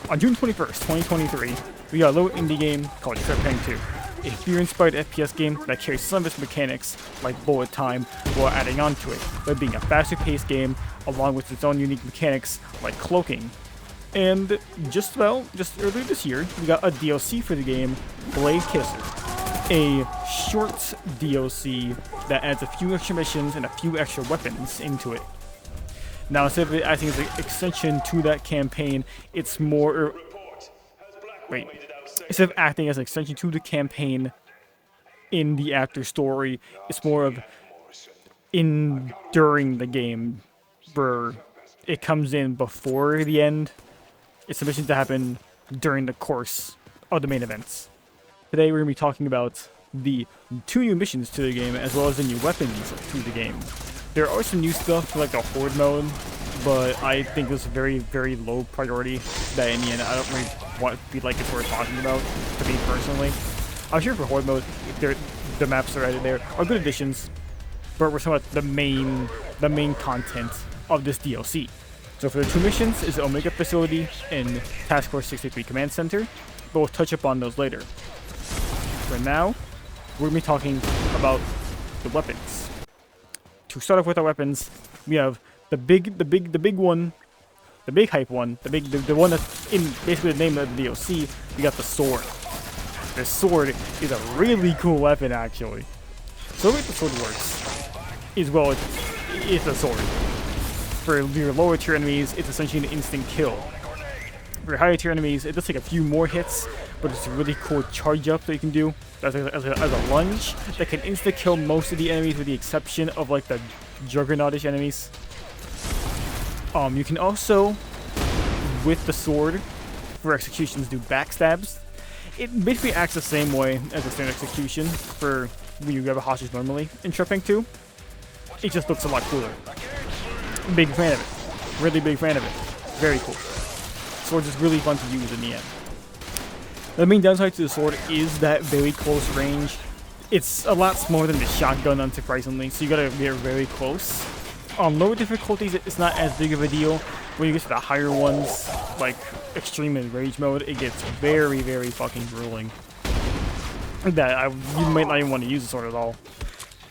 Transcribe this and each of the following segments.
On June 21st, 2023, we got a little indie game called Trepang 2. A fear-inspired FPS game that carries some of its mechanics, like bullet time, while adding on to it, by being a faster-paced game, along with its own unique mechanics, like cloaking. And just earlier this year, we got a DLC for the game, Bladekisser. A short DLC that adds a few extra missions and a few extra weapons into it. Now, instead of it acting as an extension to that campaign, it's more... Instead of acting as an extension to the campaign in the actor story, it's more of during the game, where it comes in before the end. It's the missions that happen during the course of the main events. Today we're going to be talking about the 2 new missions to the game, as well as the new weapons to the game. There are some new stuff like the Horde mode, but I think it's very, very low priority that in the end I don't really feel like it's worth talking about, to me personally. I'm sure for Horde mode, the maps are added there are good additions, but we're talking about the main content of this DLC. So for the 2 missions is the Omega Facility and Task Force 63 Command Center, but we'll touch upon those later. For now, we're going to be talking about the weapons. To start off with our weapons, we have the big one, the big hype one, the one that's in basically the name of the DLC. We got the sword. The sword is a really cool weapon, actually. So the way the sword works is, well, it's a sword. For your lower tier enemies, it's essentially an instant kill. For higher tier enemies, it does take a few more hits, but it's a really cool charge up that you can do as a lunge that can insta kill most of the enemies, with the exception of like the juggernautish enemies. You can also, with the sword, for executions, do backstabs. It basically acts the same way as a standard execution for when you grab a hostage normally in Trepang 2. It just looks a lot cooler. Big fan of it. Really big fan of it. Very cool. Sword's just really fun to use in the end. The main downside to the sword is that very close range. It's a lot smaller than the shotgun, unsurprisingly, so you gotta be very close. On lower difficulties, it's not as big of a deal. When you get to the higher ones, like extreme and rage mode, it gets very, very fucking grueling. You might not even want to use the sword at all.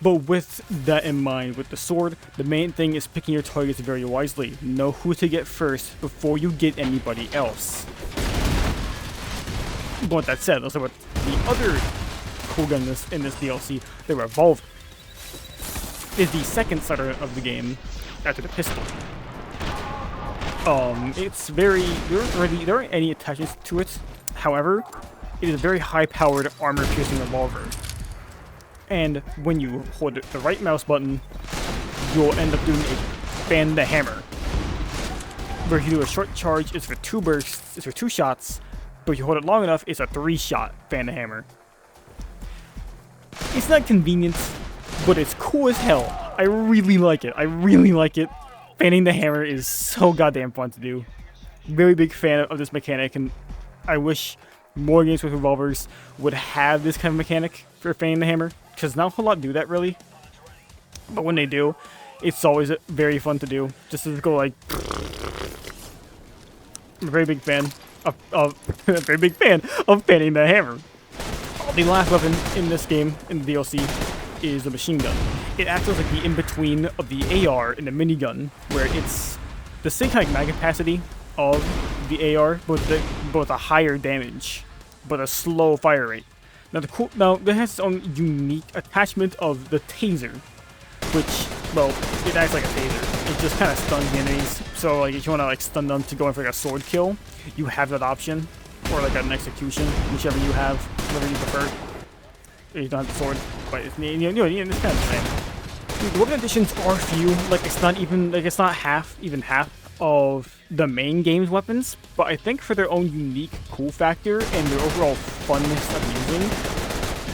But with that in mind, with the sword, the main thing is picking your targets very wisely. Know who to get first before you get anybody else. But with that said, let's talk about the other cool gun in this DLC, the Revolver. Is the second starter of the game after the pistol. It's very... There aren't any attachments to it. However, it is a very high-powered armor-piercing revolver. And when you hold the right mouse button, you'll end up doing a fan the hammer. Where if you do a short charge, it's for 2 bursts, it's for 2 shots, but if you hold it long enough, it's a 3-shot fan the hammer. It's not convenient, but it's cool as hell. I really like it. I really like it. Fanning the hammer is so goddamn fun to do. Very big fan of this mechanic, and I wish more games with revolvers would have this kind of mechanic for fanning the hammer, because not a whole lot do that really. But when they do, it's always very fun to do. Just to go like, I'm a very big fan of fanning the hammer. The last weapon in this game, in the DLC, is a machine gun. It acts as like the in-between of the AR and the minigun, where it's the same kind of mag capacity of the AR, but with a higher damage, but a slow fire rate. Now it has its own unique attachment of the taser, which, well, it acts like a taser. It just kind of stuns the enemies. So like if you want to like stun them to go in for like a sword kill, you have that option, or like an execution, whichever you have, whatever you prefer. You don't have the sword, but it's, it's kind of the same. The weapon additions are few. Like it's not even half of the main game's weapons, but I think for their own unique cool factor and their overall funness of using,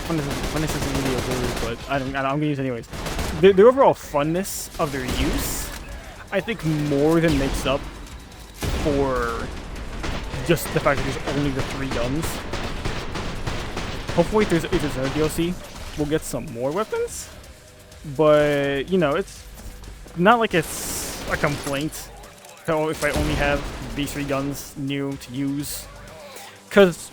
funness isn't really a word, but I'm gonna use it anyways. The overall funness of their use, I think more than makes up for just the fact that there's only the 3 guns. Hopefully, if there's another DLC, we'll get some more weapons. But, you know, it's not like it's a complaint if I only have these 3 guns new to use. Because,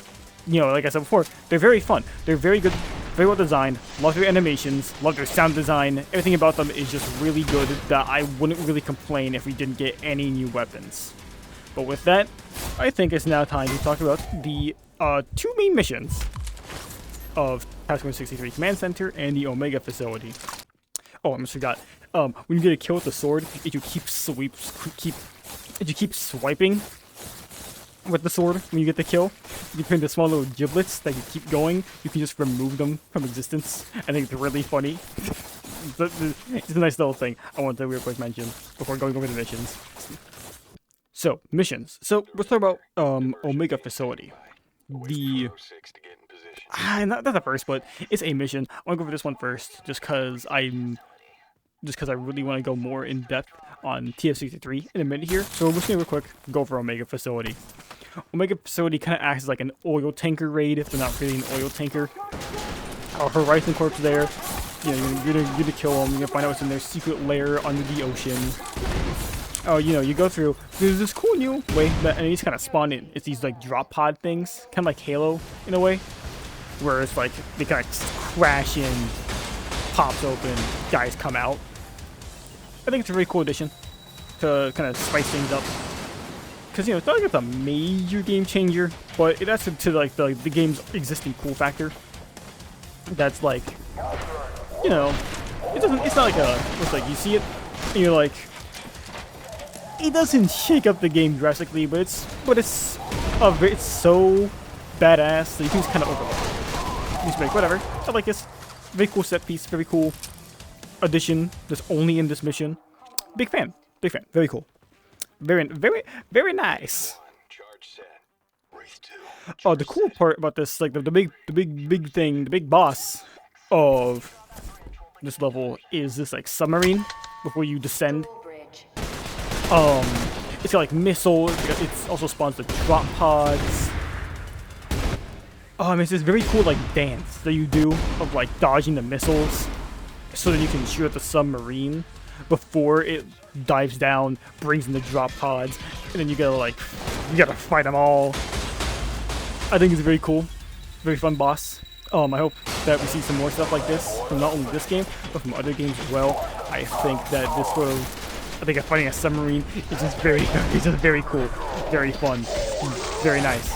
you know, like I said before, they're very fun. They're very good, very well designed. Love their animations, love their sound design. Everything about them is just really good that I wouldn't really complain if we didn't get any new weapons. But with that, I think it's now time to talk about the 2 main missions of Task Force 63 Command Center and the Omega Facility. Oh, I almost forgot. When you get a kill with the sword, if you keep swiping with the sword when you get the kill, you put in the small little giblets that you keep going, you can just remove them from existence. I think it's really funny. It's a nice little thing I want to real quick mention before going over the missions. So, missions. So, let's talk about Omega Facility. Not the first, but it's a mission. I want to go over this one first, just because I really want to go more in depth on TF63 in a minute here. So we're just gonna real quick go over Omega Facility. Omega Facility kind of acts as like an oil tanker raid, if they're not really an oil tanker. Horizon Corp's there. You know, you're gonna kill them. You're gonna find out what's in their secret lair under the ocean. Oh, you know, you go through. There's this cool new way that enemies kind of spawn in. It's these like drop pod things, kind of like Halo in a way, where it's like they kind of crash in, pops open, guys come out. I think it's a really cool addition to kind of spice things up. Because, you know, it's not like it's a major game changer, but it adds to like the game's existing cool factor. That's like, you know, it's not like it's like you see it and you're like, it doesn't shake up the game drastically, but it's so badass that you can just kind of overlook it. You just be like, whatever, I like this. Very cool set piece, very cool addition that's only in this mission. Big fan, very cool. Very nice. Oh, the cool part about this, like the big thing, the big boss of this level is this like submarine before you descend. It's got like missiles. It also spawns the drop pods. It's this very cool like dance that you do of like dodging the missiles so that you can shoot at the submarine before it dives down, brings in the drop pods, and then you gotta fight them all. I think it's very cool, very fun boss. I hope that we see some more stuff like this from not only this game but from other games as well. I think that this sort of, fighting a submarine is just very cool, very fun, very nice.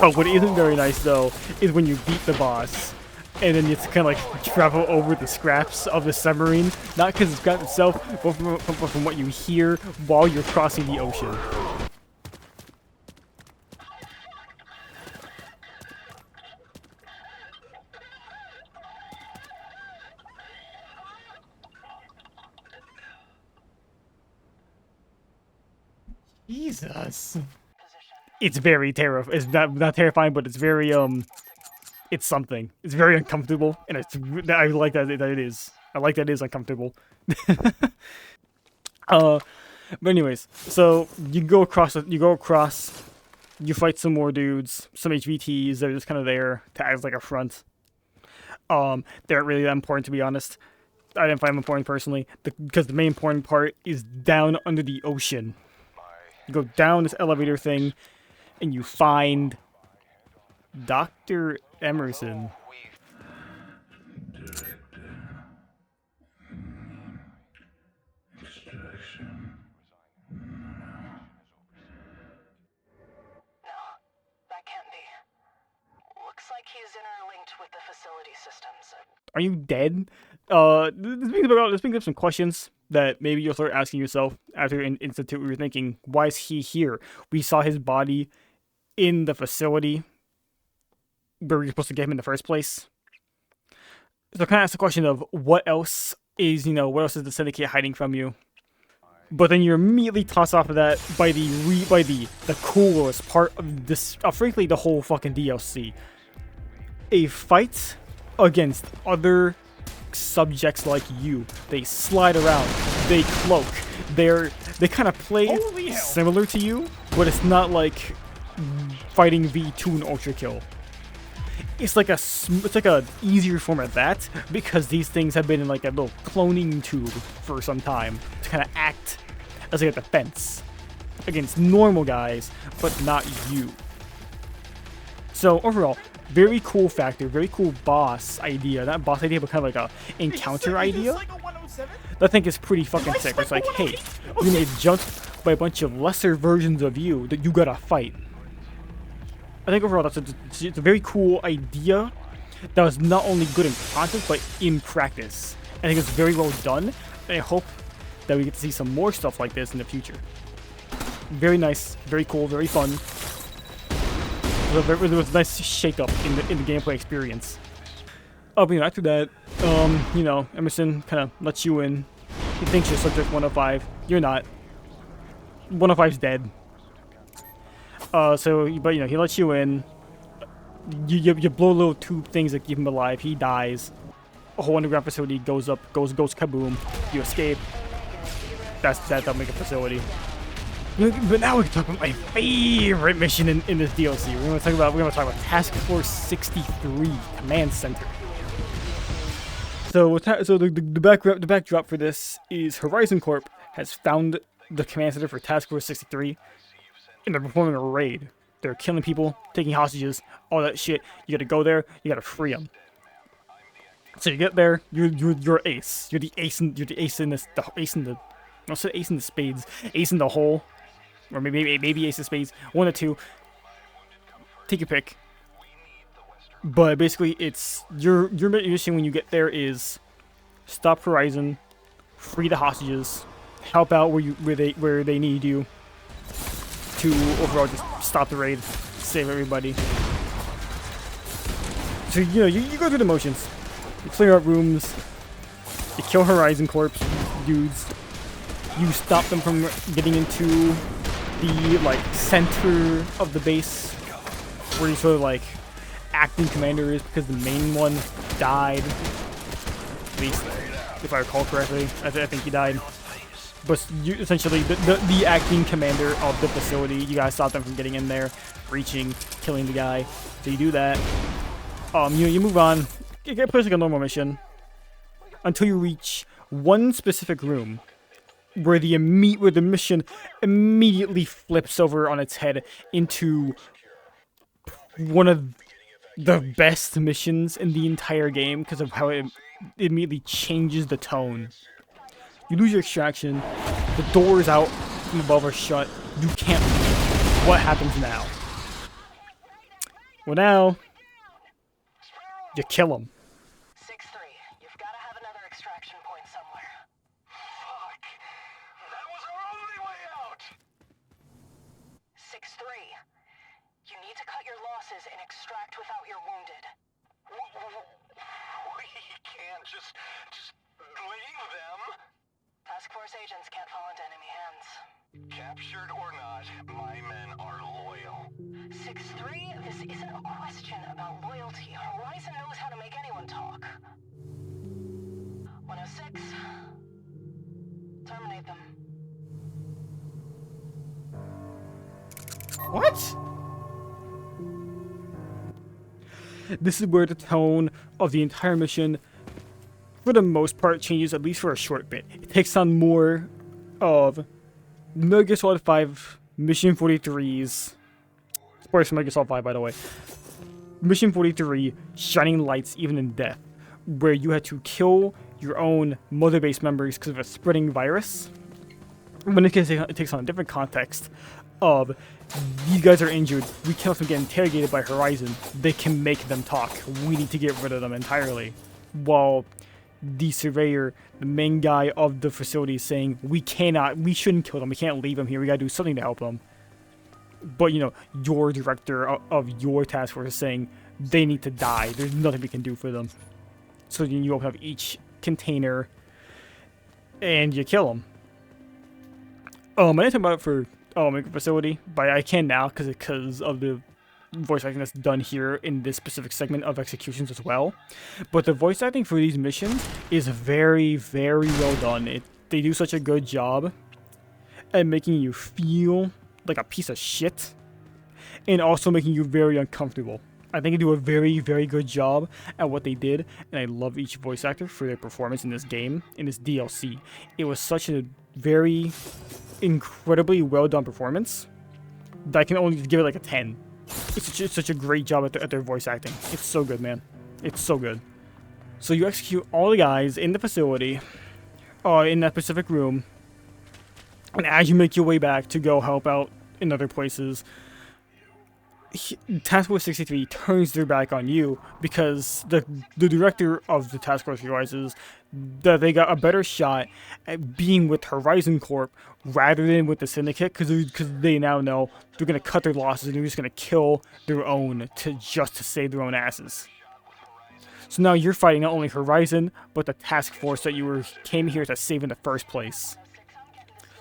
Oh, what isn't very nice though is when you beat the boss and then you have to kind of like travel over the scraps of the submarine, not because of the scrap itself, but from what you hear while you're crossing the ocean. Jesus. It's very terrifying. It's not terrifying, but it's very it's something. It's very uncomfortable, and I like that it is. I like that it is uncomfortable. But anyways, so you go across. You fight some more dudes, some HVTs. They're just kind of there to act as like a front. They aren't really that important, to be honest. I didn't find them important personally, because the main important part is down under the ocean. You go down this elevator thing, and you find Dr. Emerson. Like he's interlinked with the facility systems. Are you dead? This brings up some questions that maybe you'll start asking yourself after in Institute. We were thinking, why is he here? We saw his body in the facility where we were supposed to get him in the first place. So kind of ask the question of what else is the syndicate hiding from you? But then you're immediately tossed off of that by the coolest part of this, frankly, the whole fucking DLC. A fight against other subjects like you. They slide around, they cloak, they kind of play similar to you, but it's not like fighting V2 and Ultra Kill. It's like a easier form of that, because these things have been in like a little cloning tube for some time to kind of act as like a defense. against normal guys, but not you. So overall, very cool factor, very cool boss idea. Not boss idea, but kind of like a encounter idea. That thing is pretty fucking sick. It's like, hey, you're gonna get jumped by a bunch of lesser versions of you that you gotta fight. I think overall it's a very cool idea that was not only good in concept, but in practice. I think it's very well done, and I hope that we get to see some more stuff like this in the future. Very nice, very cool, very fun. There was a nice shake-up in the gameplay experience. Oh, but after that, Emerson kind of lets you in. He thinks you're Subject 105. You're not. 105's dead. But he lets you in. You blow little tube things that keep him alive. He dies. A whole underground facility goes kaboom. You escape. That's that Omega facility. But now we can talk about my favorite mission in this DLC. We're gonna talk about Task Force 63 Command Center. So the backdrop for this is Horizon Corp has found the command center for Task Force 63, and they're performing a raid. They're killing people, taking hostages, all that shit. You gotta go there. You gotta free them. So you get there. You're ace. You're the ace in the spades. Ace in the hole. Or maybe ace of spades. One or two. Take your pick. But basically, it's your mission when you get there is stop Horizon, free the hostages, help out where they need you to overall just stop the raid, save everybody. So you go through the motions. You clear out rooms. You kill Horizon Corp dudes. You stop them from getting into the center of the base where you sort of acting commander is, because the main one died. At least if I recall correctly, I think he died. But you essentially the acting commander of the facility, you gotta stop them from getting in there, breaching, killing the guy. So you do that. You move on. You get plays like a normal mission until you reach one specific room where the mission immediately flips over on its head into one of the best missions in the entire game because of how it immediately changes the tone. You lose your extraction, the doors out from above are shut, you can't leave. What happens now? Well, now you kill him. 6-3, you've got to have another extraction point somewhere. Fuck, that was our only way out. 6-3, you need to cut your losses and extract without you're wounded. We can't just leave them. Task Force agents can't fall into enemy hands. Captured or not, my men are loyal. 6-3, this isn't a question about loyalty. Horizon knows how to make anyone talk. 106, terminate them. What? This is where the tone of the entire mission, for the most part, changes, at least for a short bit. It takes on more of Metal Gear Solid 5 Mission 43's... Spoilers for Metal Gear Solid 5, by the way. Mission 43, Shining Lights Even in Death, where you had to kill your own mother base members because of a spreading virus. But in this case, it takes on a different context of these guys are injured, we can't let them get interrogated by Horizon, they can make them talk, we need to get rid of them entirely. While the surveyor, the main guy of the facility, is saying, we shouldn't kill them, we can't leave them here, we gotta do something to help them. But your director of your task force is saying, they need to die, there's nothing we can do for them. So you open up each container, and you kill them. I didn't talk about it for facility, but I can now because of the voice acting that's done here in this specific segment of executions as well. But the voice acting for these missions is very, very well done. They do such a good job at making you feel like a piece of shit, and also making you very uncomfortable. I think they do a very, very good job at what they did, and I love each voice actor for their performance in this game, in this DLC. It was such a very incredibly well done performance that I can only give it like a 10. It's such a great job at their voice acting. It's so good, man. It's so good. So you execute all the guys in the facility, in that specific room, and as you make your way back to go help out in other places, Task Force 63 turns their back on you because the director of the task force realizes that they got a better shot at being with Horizon Corp rather than with the Syndicate, because they now know they're going to cut their losses and they're just going to kill their own to save their own asses. So now you're fighting not only Horizon, but the task force that you came here to save in the first place.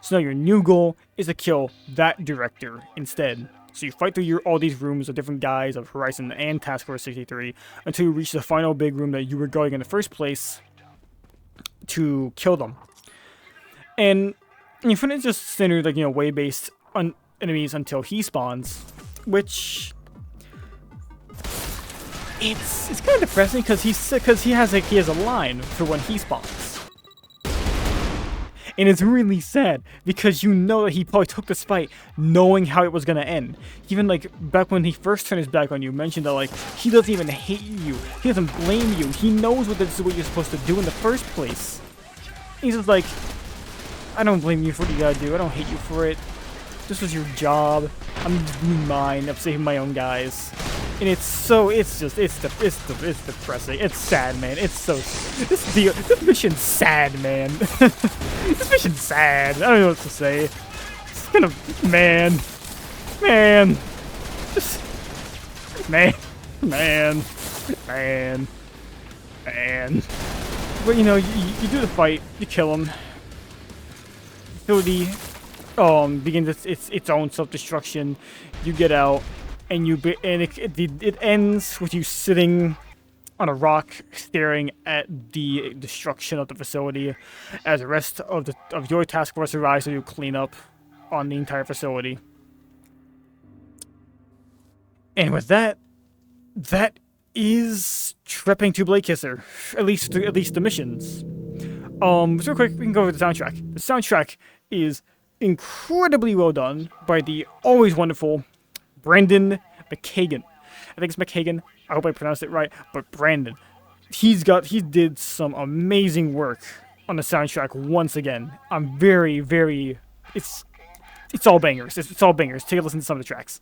So now your new goal is to kill that director instead. So you fight through all these rooms of different guys of Horizon and Task Force 63 until you reach the final big room that you were going in the first place to kill them. And you finish just standard, like, wave-based enemies until he spawns, which it's kind of depressing because he has a line for when he spawns. And it's really sad because you know that he probably took this fight knowing how it was going to end. Even like back when he first turned his back on you, mentioned that like he doesn't even hate you. He doesn't blame you. He knows what this is what you're supposed to do in the first place. He's just like, I don't blame you for what you gotta do. I don't hate you for it. This was your job. I'm just doing mine. I'm saving my own guys. And it's depressing. It's sad, man. It's so, this mission's sad, man. This mission's sad. I don't know what to say. It's kind of, man, just, man. But you do the fight, you kill him. Facility begins its own self-destruction. You get out, and it ends with you sitting on a rock, staring at the destruction of the facility, as the rest of your task force arrives to do cleanup on the entire facility. And with that is Trepang to Bladekisser, at least the missions. Real quick, we can go over the soundtrack. The soundtrack is incredibly well done by the always wonderful Brandon McKagan. I think it's McKagan. I hope I pronounced it right, but Brandon. He did some amazing work on the soundtrack once again. I'm very, very. It's all bangers. It's all bangers. Take a listen to some of the tracks.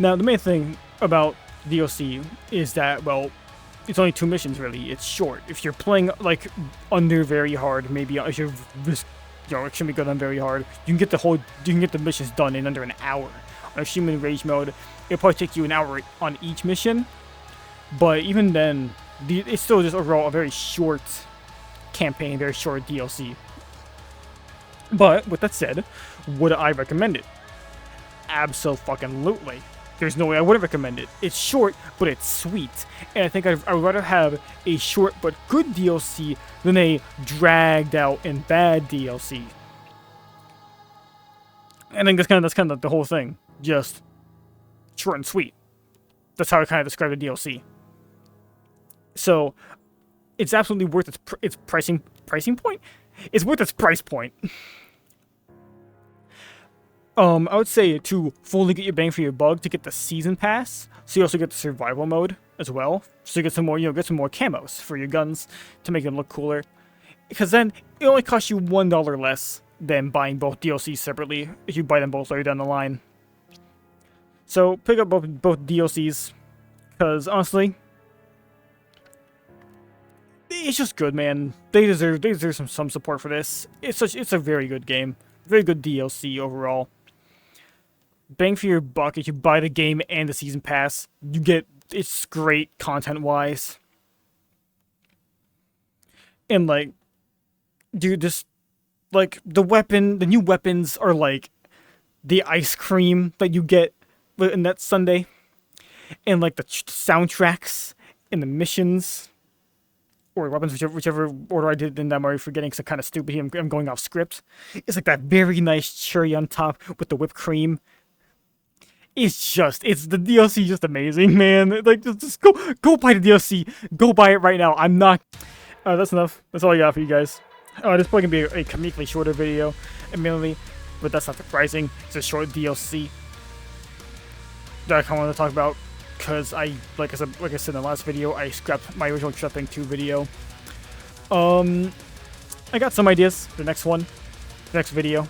Now, the main thing about DLC is that, well, it's only 2 missions, really. It's short. If you're playing, like, under very hard, maybe if you're, extremely good on very hard, you can get the missions done in under an hour. On Extreme Rage mode, it'll probably take you an hour on each mission, but even then, it's still just overall a very short campaign, very short DLC. But, with that said, would I recommend it? Absolutely. There's no way I would recommend it. It's short, but it's sweet. And I think I would rather have a short but good DLC than a dragged out and bad DLC. And I think that's kind of the whole thing. Just short and sweet. That's how I kind of describe the DLC. So it's absolutely worth its pricing point. It's worth its price point. I would say to fully get your bang for your buck, to get the season pass, so you also get the survival mode as well, so you get some more, get some more camos for your guns to make them look cooler. Because then it only costs you $1 less than buying both DLCs separately if you buy them both later down the line. So pick up both DLCs, because honestly, it's just good, man. They deserve some support for this. It's a very good game, very good DLC overall. Bang for your buck if you buy the game and the season pass. It's great content-wise. And, like, dude, just, like, the new weapons are, like, the ice cream that you get in that Sunday. And, like, the soundtracks and the missions. Or weapons, whichever order I did in that. I'm already forgetting, because I'm kind of stupid here. I'm going off script. It's, like, that very nice cherry on top with the whipped cream. The DLC is just amazing, man. Like, just go buy the DLC. Go buy it right now. I'm not... that's enough. That's all I got for you guys. This is probably going to be a comedically shorter video, admittedly, but that's not surprising. It's a short DLC that I kind of want to talk about, because like I said in the last video, I scrapped my original Trepang 2 video. I got some ideas for the next one, the next video.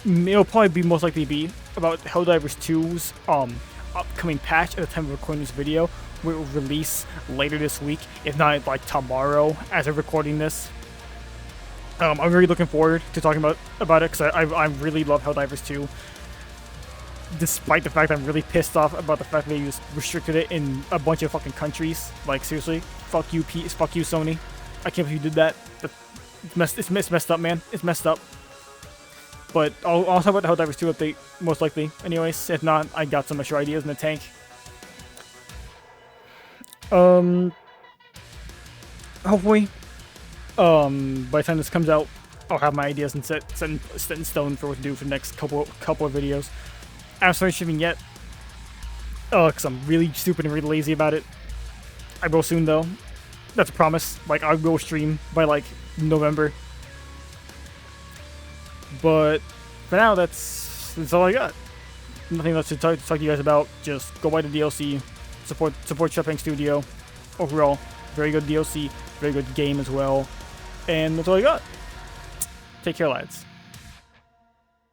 It'll probably most likely be about Helldivers 2's upcoming patch at the time of recording this video. Will release later this week, if not like tomorrow, as of recording this. I'm really looking forward to talking about it, because I really love Helldivers 2. Despite the fact I'm really pissed off about the fact they restricted it in a bunch of fucking countries. Like, seriously, fuck you, fuck you, Sony. I can't believe you did that. It's messed up, man. It's messed up. But I'll talk about the Helldivers 2 update, most likely. Anyways, if not, I got some extra ideas in the tank. Hopefully, by the time this comes out, I'll have my ideas set in stone for what to do for the next couple of videos. I haven't started streaming yet, because I'm really stupid and really lazy about it. I will soon, though. That's a promise. Like, I will stream by, like, November. But for now, that's all I got. Nothing else to talk to you guys about. Just go buy the DLC. Support Trepang Studio. Overall, very good DLC. Very good game as well. And that's all I got. Take care, lads.